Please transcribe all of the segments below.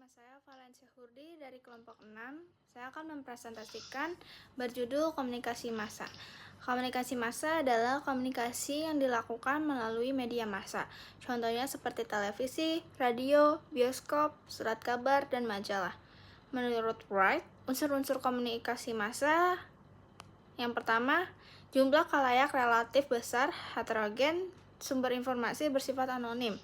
Nama saya Valencia Hurdi dari kelompok 6. Saya akan mempresentasikan berjudul komunikasi massa. Komunikasi massa adalah komunikasi yang dilakukan melalui media massa. Contohnya seperti televisi, radio, bioskop, surat kabar, dan majalah. Menurut Wright, unsur-unsur komunikasi massa yang pertama, jumlah khalayak relatif besar, heterogen, sumber informasi bersifat anonim.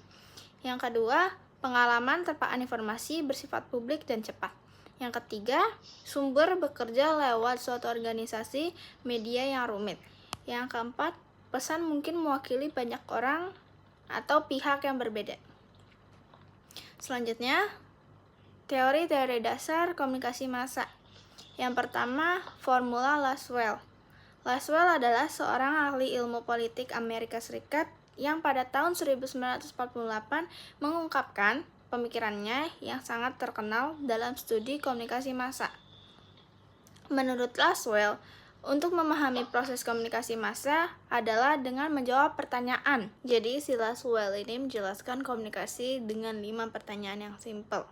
Yang kedua, pengalaman terpaan informasi bersifat publik dan cepat. Yang ketiga, sumber bekerja lewat suatu organisasi media yang rumit. Yang keempat, pesan mungkin mewakili banyak orang atau pihak yang berbeda. Selanjutnya, teori-teori dasar komunikasi massa. Yang pertama, formula Laswell. Laswell adalah seorang ahli ilmu politik Amerika Serikat yang pada tahun 1948 mengungkapkan pemikirannya yang sangat terkenal dalam studi komunikasi massa. Menurut Laswell, untuk memahami proses komunikasi massa adalah dengan menjawab pertanyaan. Jadi si Laswell ini menjelaskan komunikasi dengan 5 pertanyaan yang simple.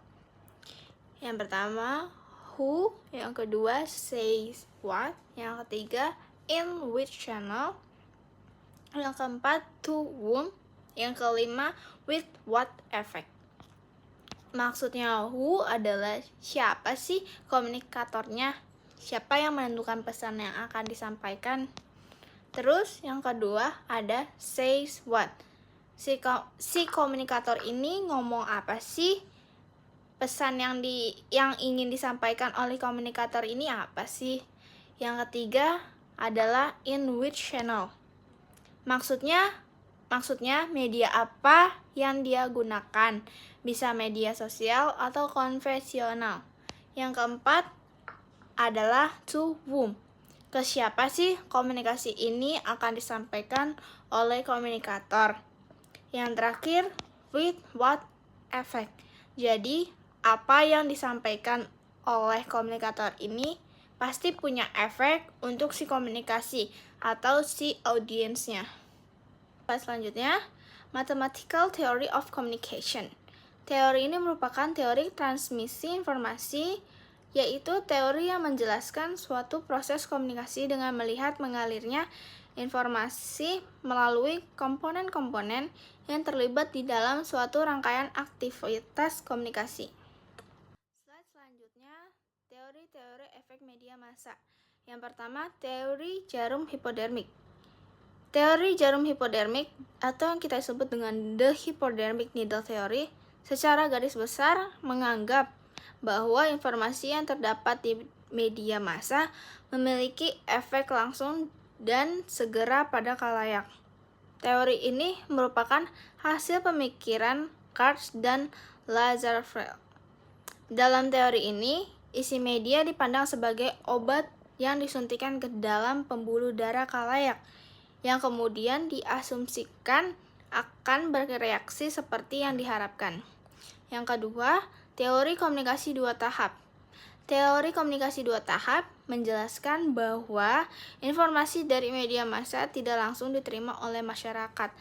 Yang pertama, who, yang kedua, says what, yang ketiga, in which channel, yang keempat, to whom, yang kelima, with what effect. Maksudnya who adalah siapa sih komunikatornya, siapa yang menentukan pesan yang akan disampaikan. Terus yang kedua ada says what, si komunikator ini ngomong apa sih, pesan yang ingin disampaikan oleh komunikator ini apa sih. Yang ketiga adalah in which channel, maksudnya media apa yang dia gunakan, bisa media sosial atau konvensional. Yang keempat adalah to whom, ke siapa sih komunikasi ini akan disampaikan oleh komunikator. Yang terakhir, with what effect, jadi apa yang disampaikan oleh komunikator ini pasti punya efek untuk si komunikasi atau si audiensnya. Selanjutnya, Mathematical Theory of Communication. Teori ini merupakan teori transmisi informasi, yaitu teori yang menjelaskan suatu proses komunikasi dengan melihat mengalirnya informasi melalui komponen-komponen yang terlibat di dalam suatu rangkaian aktivitas komunikasi. Slide selanjutnya, teori-teori efek media massa. Yang pertama, teori jarum hipodermik. Teori jarum hipodermik atau yang kita sebut dengan the hypodermic needle theory secara garis besar menganggap bahwa informasi yang terdapat di media massa memiliki efek langsung dan segera pada khalayak. Teori ini merupakan hasil pemikiran Katz dan Lazarsfeld. Dalam teori ini, isi media dipandang sebagai obat yang disuntikan ke dalam pembuluh darah khalayak, yang kemudian diasumsikan akan bereaksi seperti yang diharapkan. Yang kedua, teori komunikasi dua tahap. Teori komunikasi dua tahap menjelaskan bahwa informasi dari media massa tidak langsung diterima oleh masyarakat,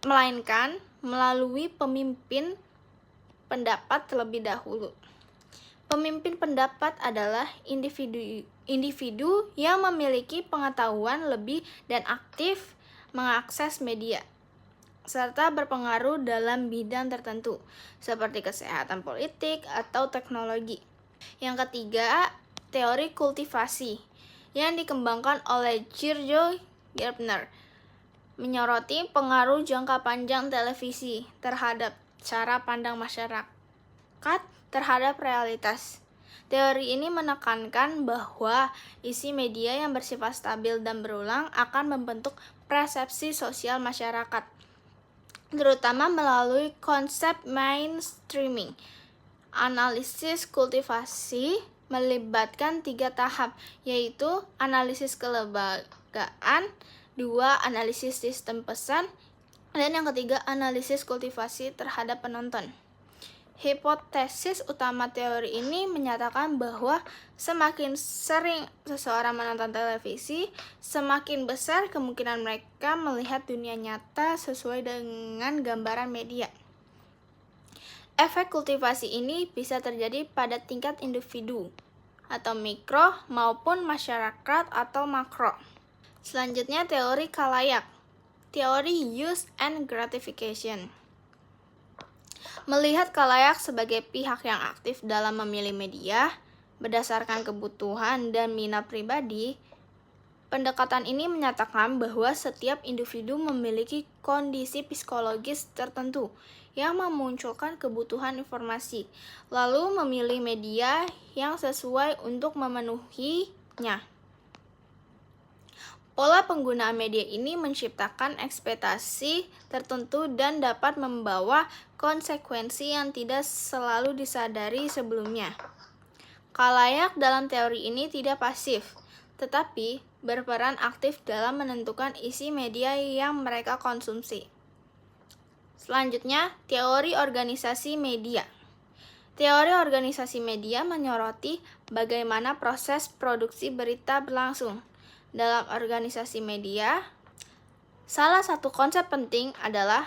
melainkan melalui pemimpin pendapat terlebih dahulu. Pemimpin pendapat adalah individu yang memiliki pengetahuan lebih dan aktif mengakses media, serta berpengaruh dalam bidang tertentu, seperti kesehatan politik atau teknologi. Yang ketiga, teori kultivasi, yang dikembangkan oleh Giorgio Gerbner, menyoroti pengaruh jangka panjang televisi terhadap cara pandang masyarakat terhadap realitas. Teori ini menekankan bahwa isi media yang bersifat stabil dan berulang akan membentuk persepsi sosial masyarakat, terutama melalui konsep mainstreaming. Analisis kultivasi melibatkan 3 tahap, yaitu analisis kelembagaan, 2 analisis sistem pesan, dan yang ketiga analisis kultivasi terhadap penonton. Hipotesis utama teori ini menyatakan bahwa semakin sering seseorang menonton televisi, semakin besar kemungkinan mereka melihat dunia nyata sesuai dengan gambaran media. Efek kultivasi ini bisa terjadi pada tingkat individu atau mikro maupun masyarakat atau makro. Selanjutnya teori khalayak, teori use and gratification. Melihat khalayak sebagai pihak yang aktif dalam memilih media berdasarkan kebutuhan dan minat pribadi, pendekatan ini menyatakan bahwa setiap individu memiliki kondisi psikologis tertentu yang memunculkan kebutuhan informasi, lalu memilih media yang sesuai untuk memenuhinya. Pola penggunaan media ini menciptakan ekspektasi tertentu dan dapat membawa konsekuensi yang tidak selalu disadari sebelumnya. Khalayak dalam teori ini tidak pasif, tetapi berperan aktif dalam menentukan isi media yang mereka konsumsi. Selanjutnya, teori organisasi media. Teori organisasi media menyoroti bagaimana proses produksi berita berlangsung. Dalam organisasi media, salah satu konsep penting adalah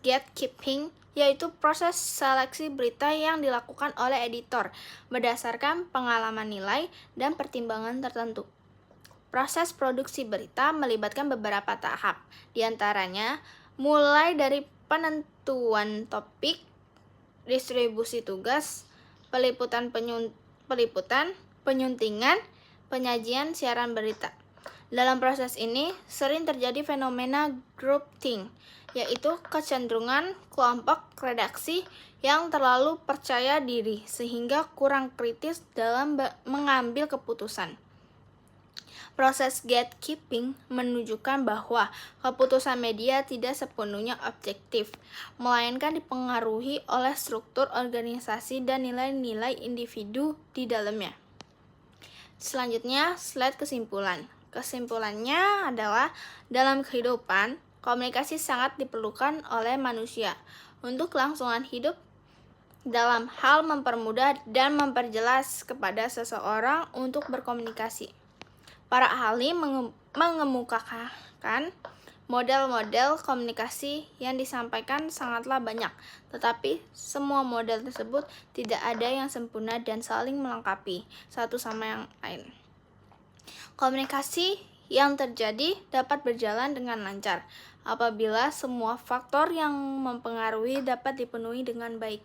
gatekeeping, yaitu proses seleksi berita yang dilakukan oleh editor berdasarkan pengalaman nilai dan pertimbangan tertentu. Proses produksi berita melibatkan beberapa tahap, diantaranya mulai dari penentuan topik, distribusi tugas, peliputan, penyuntingan, penyajian siaran berita. Dalam proses ini sering terjadi fenomena groupthink, yaitu kecenderungan kelompok redaksi yang terlalu percaya diri sehingga kurang kritis dalam mengambil keputusan. Proses gatekeeping menunjukkan bahwa keputusan media tidak sepenuhnya objektif, melainkan dipengaruhi oleh struktur organisasi dan nilai-nilai individu di dalamnya. Selanjutnya, slide kesimpulan. Kesimpulannya adalah, dalam kehidupan, komunikasi sangat diperlukan oleh manusia untuk kelangsungan hidup dalam hal mempermudah dan memperjelas kepada seseorang untuk berkomunikasi. Para ahli mengemukakan model-model komunikasi yang disampaikan sangatlah banyak, tetapi semua model tersebut tidak ada yang sempurna dan saling melengkapi satu sama yang lain. Komunikasi yang terjadi dapat berjalan dengan lancar apabila semua faktor yang mempengaruhi dapat dipenuhi dengan baik.